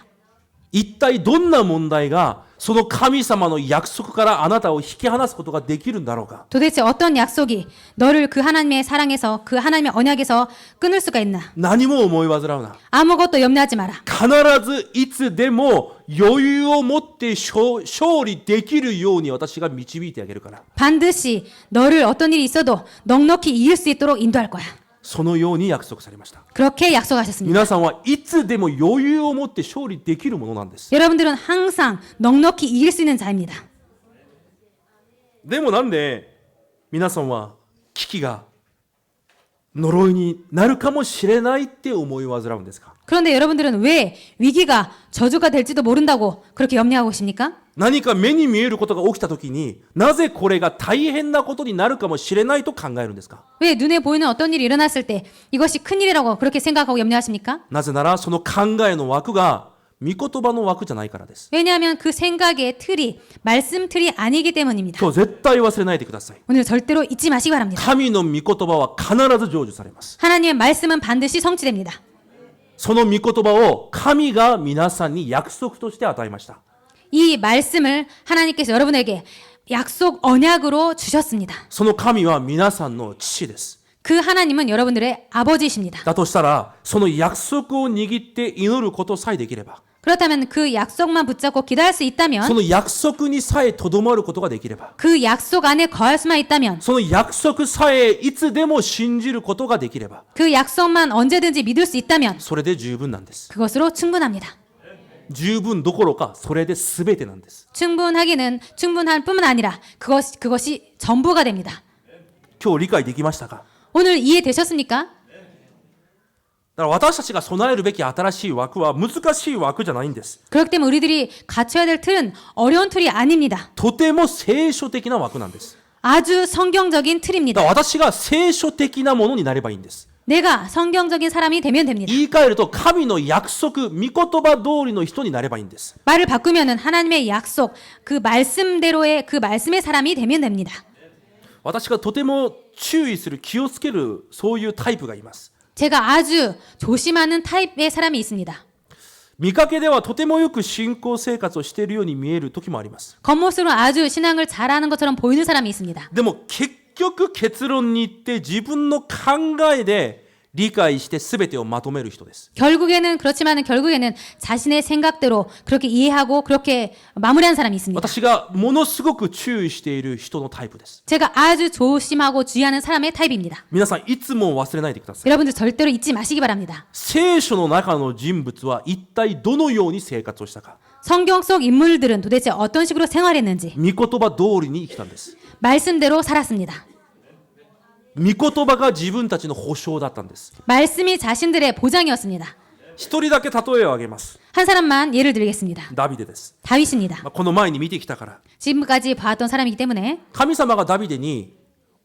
一体どんな問題がその神様の約束からあなたを引き離すことができるんだろうか。 도대체 어떤 약속이 너를 그 하나님의 사랑에서 그 하나님의 언약에서 끊을 수가 있나. 何も思い煩うな。 아무것도 염려하지 마라. 必ずいつでも余裕を持って勝利できるように私が導いてあげるから。 반드시 너를 어떤 일이 있어도 넉넉히 이길 수 있도록 인도할 거야. そのように約束されました。 그렇게 약속하셨습니다. 皆さんはいつでも余裕を持って勝利できるものなんです。 여러분들은 항상 넉넉히 이길 수 있는 자입니다. でもなんで皆さんは危機が呪いになるかもしれないって思い煩うんですか？ 그런데 여러분들은 왜 위기가 저주가 될지도 모른다고 그렇게 염려하고 계십니까? 何か目に見えることが起きたときになぜこれが大変なことになるかもしれないと考えるんですか？ 왜 눈에 보이는 어떤 일이 일어났을 때 이것이 큰일이라고 그렇게 생각하고 염려하십니까? なぜならその考えの枠が御言葉の枠じゃないからです。 왜냐하면 그 생각의 틀이 말씀 틀이 아니기 때문입니다. 今日絶対忘れないでください。 오늘 절대로 잊지 마시기 바랍니다. 神の御言葉は必ず成就されます。 하나님의 말씀은 반드시 성취됩니다. その御言葉を神が皆さんに約束として与えました。 이 말씀을 하나님께서 여러분에게 약속 언약으로 주셨습니다. その神は皆さんの父です。 그 하나님은 여러분들의 아버지이십니다. だとしたらその約束を握って祈ることさえできれば 그렇다면 그 약속만 붙잡고 기도할 수 そ 있다면 の約束にさえとどまることができれば 그 약속 안에 거할 수만 있다면 その約束さえいつでも信じることができれば 그 약속만 언제든지 믿을 수 있다면 それで十分なんです。 그것으로 충분합니다. 十分どころかそれで全てなんです。 충분하기는 충분할 뿐만 아니라 그것이 전부가 됩니다. 今日理解できましたか？ 오늘 이해되셨습니까? だから私たちが備えるべき新しい枠は難しい枠じゃないんです。 그렇기 때문에 우리들이 갖춰야 될 틀은 어려운 틀이 아닙니다. とても聖書的な枠なんです。 아주 성경적인 だ 틀입니다. から私が聖書的なものになればいいんです。 내가 성경적인 사람이 되면 됩니다. 言い換えると神の約束、御言葉通りの人になればいいんです。 말을 바꾸면은 하나님의 약속, 그 말씀대로의 그 말씀의 사람이 되면 됩니다. 私がとても注意する、気をつける、そういうタイプがいます。 제가 아주 조심하는 타입의 사람이 있습니다. 見かけではとてもよく信仰生活をしているように見える時もあります。 겉모습으로 아주 신앙을 잘하는 것처럼 보이는 사람이 있습니다. でも結局結論に言って自分の考えで理解して全てをまとめる人です。 결국에는 그렇지만은 결국에는 자신의 생각대로 그렇게 이해하고 그렇게 마무리하는 사람이 있습니다. 私がものすごく注意している人のタイプです。 제가 아주 조심하고 주의하는 사람의 타입입니다. 皆さんいつも忘れないでください。 여러분들 절대로 잊지 마시기 바랍니다. 聖書の中の人物は一体どのように生活をしたか。 성경 속 인물들은 도대체 어떤 식으로 생활했는지 御言葉通りに生きたんです。 말씀대로 살았습니다. 御言葉が自分たちの保証だったんです。 말씀이 자신들의 보장이었습니다. 一人だけ例えを挙げます。 한 사람만 예를 들겠습니다. ダビデです。 다윗입니다. この前に見てきたから。 지금까지 봐왔던 사람이기 때문에 神様がダビデに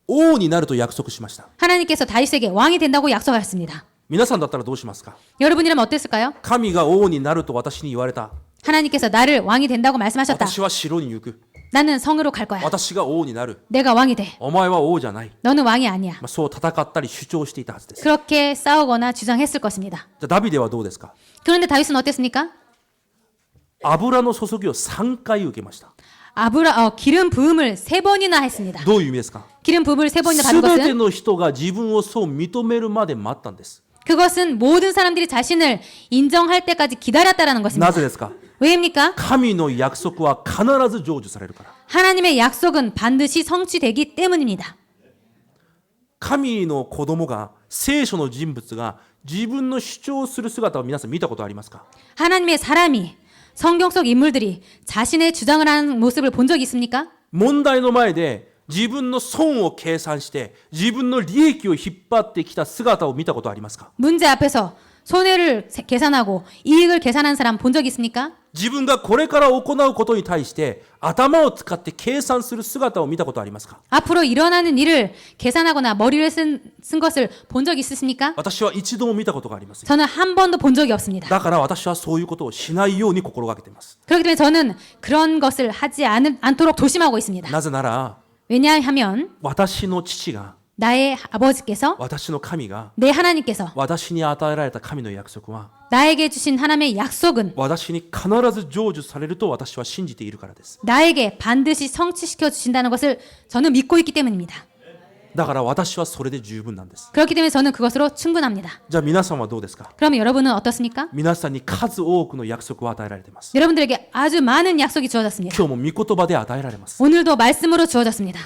王になると約束しました。 하나님께서 다윗에게 왕이 된다고 약속하셨습니다. 皆さんだったらどうしますか？ 여러분이라면 어땠을까요? 神が王になると私に言われた。 하나님께서 나를 왕이 된다고 말씀하셨다. 私は城に行く。 나는 성으로 갈 거야. 私が王になる。 내가 왕이 돼. お前は王じゃない。 너는 왕이 아니야. そう戦ったり主張していたはずです。 그렇게 싸우거나 주장했을 것입니다. じゃあダビデはどうですか？ 그런데 다윗은 어땠습니까? 油の注ぎを3回受けました。 기름 부음을 3번이나 했습니다. どういう意味ですか？ 기름 부음을 3번이나 받은 全て 것은 の人が自分をそう認めるまで待ったんです。 그것은 모든 사람들이 자신을 인정할 때까지 기다렸다라는 な 것입니다. ぜですか？ 왜입니까? 神の約束は必ず成就されるから。 하나님의 약속은 반드시 성취되기 때문입니다. 神の子供が、聖書の人物が自分の主張する姿を皆さん見たことありますか？ 하나님의 사람이 성경 속 인물들이 자신의 주장을 하는 모습을 본 적이 있습니까? 問題の前で自分の損を計算して自分の利益を引っ張ってきた姿を見たことありますか？ 문제 앞에서 손해를 계산하고 이익을 계산하는 사람 본 적 있습니까? 自分がこれから行うことに対して頭を使って計算する姿を見たことありますか？ 앞으로 일어나는 일을 계산하거나 머리를 쓴 것을 본 적 있으십니까? 私は一度も見たことがありません。 저는 한 번도 본 적이 없습니다. だから私はそういうことをしないように心がけています。 그렇기 때문에 저는 그런 것을 하지 않도록 조심하고 있습니다. なぜなら 왜냐하면 私の父が 나의 아버지께서 私の神が 내 하나님께서 私に与えられた神の約束は 나에게 주신 하나님의 약속은 私に必ず成就されると私は信じているからです。 나에게 반드시 성취시켜 주신다는 것을 저는 믿고 있기 때문입니다. だから私はそれで十分なんです。 그렇기 때문에 저는 그것으로 충분합니다. じゃあ皆さんはどうですか？ 그럼 여러분은 어떻습니까? 皆さんに数多くの約束を与えられています。 여러분들에게 아주 많은 약속이 주어졌습니다. 今日も御言葉で与えられます。 오늘도 말씀으로 주어졌습니다.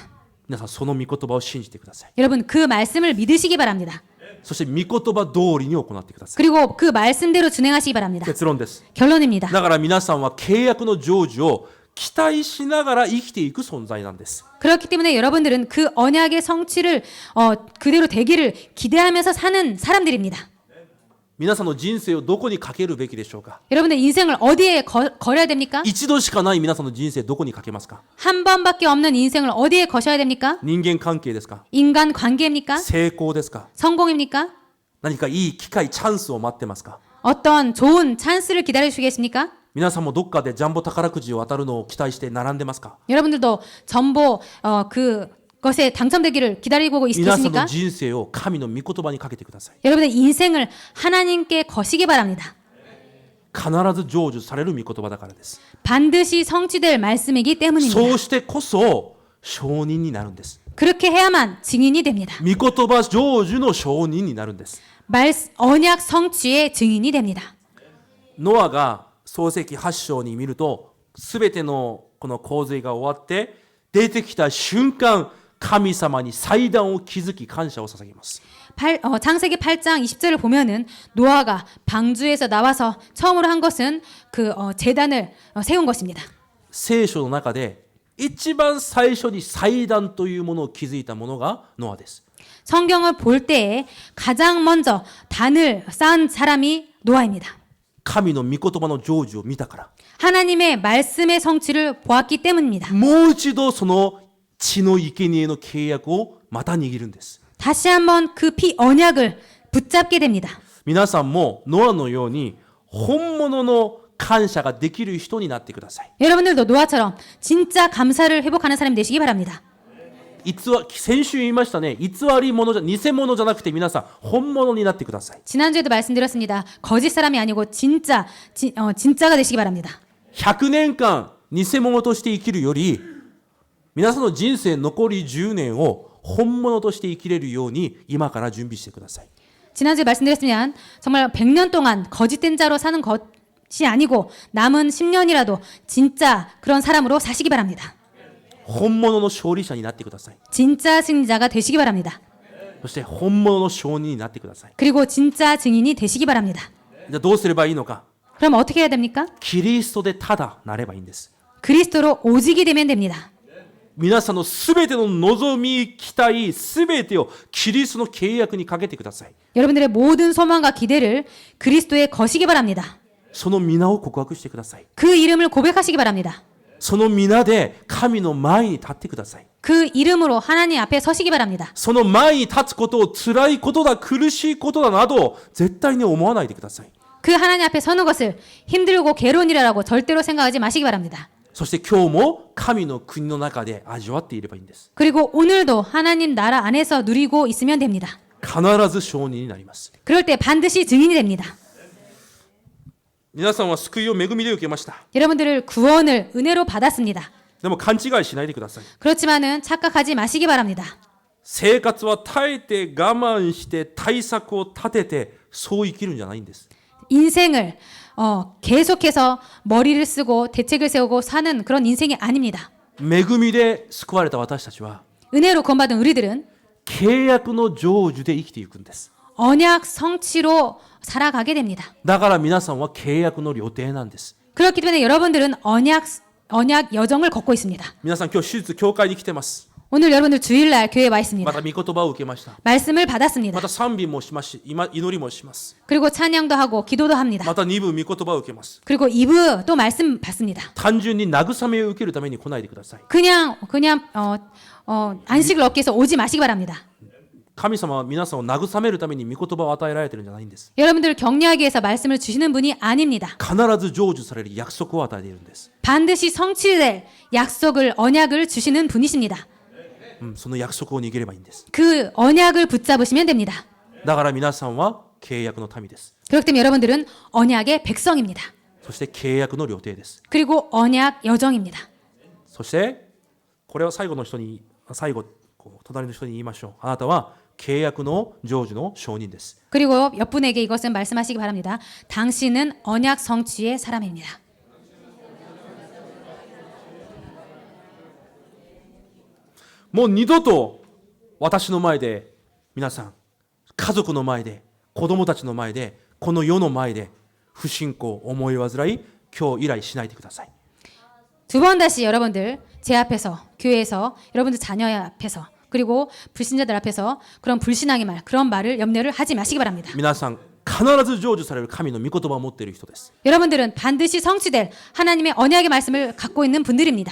皆さんその御言葉を信じてください。 여러분 그 말씀을 믿으시기 바랍니다. そして御言葉通りに行ってください。 그리고 그 말씀대로 진행하시기 바랍니다. 結論です。 결론입니다. だから皆さんは契約の成就を期待しながら生きていく存在なんです。 그렇기 때문에 여러분들은 그 언약의 성취를 그대로 되기를 기대하면서 사는 사람들입니다. 皆さんの人生をどこにかけるべきでしょうか。 여러분들 인생을 어디에 걸어야 됩니까? 一度しかない皆さんの人生どこにかけますか。 한 번밖에 없는 인생을 어디에 거셔야 됩니까? 人間関係ですか。 인간 관계입니까? 成功ですか。 성공입니까? 何かいい機会チャンスを待ってますか。 어떤 좋은 찬스를 기다리시겠습니까? 皆さんもどっかでジャンボ宝くじを当たるのを期待して並んでますか。 여러분들도 전보 그것에 당첨되기를 기다리고 皆さんの 있겠습니까? 人生を神の御言葉にかけてください。 여러분의 인생을 하나님께 거시기 바랍니다. 必ず成就される御言葉だからです。 반드시 성취될 말씀이기 때문입니다. そうしてこそ証人になるんです。 그렇게 해야만 증인이 됩니다. 御言葉成就の証人になるんです。 언약 성취의 증인이 됩니다. ノアが創世記8章に見ると、すべてのこの洪水が終わって出てきた瞬間、神様に祭壇を築き感謝を捧げます。 창세기 8장 20절을 보면은 노아가 방주에서 나와서 처음으로 한 것은 그 제단을 세운 것입니다. 聖書の中で一番最初に祭壇というものを築いたものがノアです。 성경을 볼 때에 가장 먼저 단을 쌓은 사람이 노아입니다. 神の御言葉の成就を見たから。 하나님의 말씀의 성취를 보았기 때문입니다. もう一度その血の生贄の契約をまた握るんです。 다시 한번 그 피 언약을 붙잡게 됩니다. 皆さんもノアのように本物の感謝ができる人になってください。 여러분들도 노아처럼 진짜 감사를 회복하는 사람이 되시기 바랍니다. 先週言いましたね。偽り物偽物じゃなくて皆さん本物になってください。 지난주에도 말씀드렸습니다. 거짓 사람이 아니고 진짜가 되시기 바랍니다. 100年間偽物として生きるより、皆さんの人生残り10年を本物として生きれるように今から準備してください。 지난주에 말씀드렸으면 정말 100년 동안 거짓된 자로 사는 것이 아니고 남은 10년이라도 진짜 그런 사람으로 사시기 바랍니다. 本物の勝利者になってください。 진짜 승리자가 되시기 바랍니다. そして本物の証人になってください。 그리고 진짜 증인이 되시기 바랍니다. じゃあどうすればいいのか。 그럼 어떻게 해야 됩니까? キリストでただなればいいんです。 그리스도로 오직이 되면 됩니다. 皆さんのすべての望み、期待、すべてをキリストの契約にかけてください。 여러분들의 모든 소망과 기대를 그리스도에 거시기 바랍니다. その皆を告白してください。 그 이름을 고백하시기 바랍니다. その皆で神の前に立ってください。 그 이름으로 하나님 앞에 서시기 바랍니다. その前に立つことを辛いことだ、苦しいことだなど絶対に思わないでください。 그 하나님 앞에 서는 것을 힘들고 괴로운 일이라고 절대로 생각하지 마시기 바랍니다. そして今日も神の国の中で味わっていればいいんです。 그리고 오늘도 하나님 나라 안에서 누리고 있으면 됩니다. 必ず証人になります。 그럴 때 반드시 증인이 됩니다. 皆さんは救いを恵みで受けました。 여러분들을 구원을 은혜로 받았습니다. でも勘違いしないでください。 그렇지만은 착각하지 마시기 바랍니다. 生活は耐えて我慢して対策を立ててそう生きるんじゃないんです。 인생을 계속해서 머리를 쓰고 대책을 세우고 사는 그런 인생이 아닙니다. 恵みで救われた私たちは 은혜로 구원받은 우리들은 契約の成就で生きていくんです。 언약 성취로 살아가게 됩니다. だから皆さんは契約の旅程なんです。 그렇기 때문에 여러분들은 언약 여정을 걷고 있습니다. 皆さん今日手術教会に来てます。 오늘 여러분들 주일날 교회에 와 ま 있습니다. た御言葉を受けました。 말씀을 받았습니다. また賛美もしますし、今祈りもします。 그리고 찬양도 하고 기도도 합니다. また2部御言葉を受けます。 그리고 2부 또 말씀 받습니다. 単純に慰めを受けるために来ないでください。 그냥 안식을 얻기 위해서 오지 마시기 바랍니다. 神様は皆さんを慰めるために御言葉を与えられてるんじゃないんです。 여러분들을 격려하기 위해서 말씀을 주시는 분이 아닙니다. 必ず成就される約束を与えているんです。 반드시 성취될 약속을 언약을 주시는 분이십니다. その約束を握ればいいんです。 그 언약을 붙잡으시면 됩니다. だから皆さんは契約の民です。 그렇기 때문에 여러분들은 언약의 백성입니다. そして契約の旅程です。 그리고 언약 여정입니다. そしてこれは最後隣の人に言いましょう。あなたは契約の成就の証人です。 그리고 옆분에게 이것은 말씀하시기 바랍니다. 당신은 언약 성취의 사람입니다. もう二度と私の前で皆さん家族の前で、子供たちの前で、この世の前で不信仰、思い煩い、今日以来しないでください。 두 번 다시 여러분들 제 앞에서, 교회에서, 여러분들 자녀 앞에서, 그리고 불신자들 앞에서 그런 불신앙의 말, 그런 말을 염려를 하지 마시기 바랍니다. 皆さん必ず成就される神の御言葉を持っている人です。 여러분들은 반드시 성취될 하나님의 언약의 말씀을 갖고 있는 분들입니다.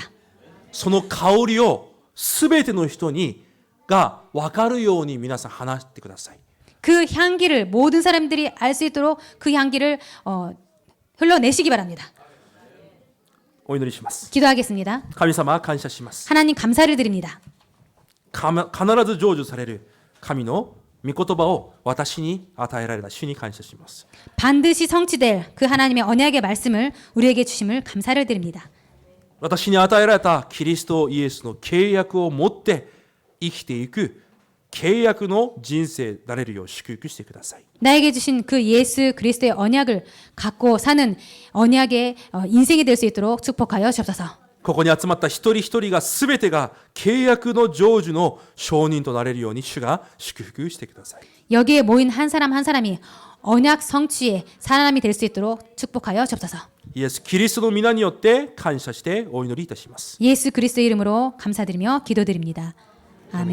その香りをすべての人にが分かるように皆さん話してください。 그 향기를 모든 사람들이 알 수 있도록 그 향기를 흘러내시기 바랍니다. お祈りします。 기도하겠습니다. 神様感謝します。 하나님 감사를 드립니다. 必ず成就される神の御言葉を私に与えられた主に感謝します。 반드시 성취될 그 하나님의 언약의 말씀을 우리에게 주심을 감사를 드립니다. 私に与えられたキリストイエスの契約を持って生きていく契約の人生になれるよう祝福してください。 나에게 주신 그 예수 그리스도의 언약을 갖고 사는 언약의 인생이 될 수 있도록 축복하여 주옵소서. ここに集まった一人一人が全てが契約の成就の証人となれるように主が祝福してください。 여기에 모인 한 사람 한 사람이 언약 성취의 사람이 될 수 있도록 축복하여 주옵소서. イエス・キリストの皆によって感謝してお祈りいたします。 예수 그리스도 이름으로 감사드리며 기도드립니다. 아멘.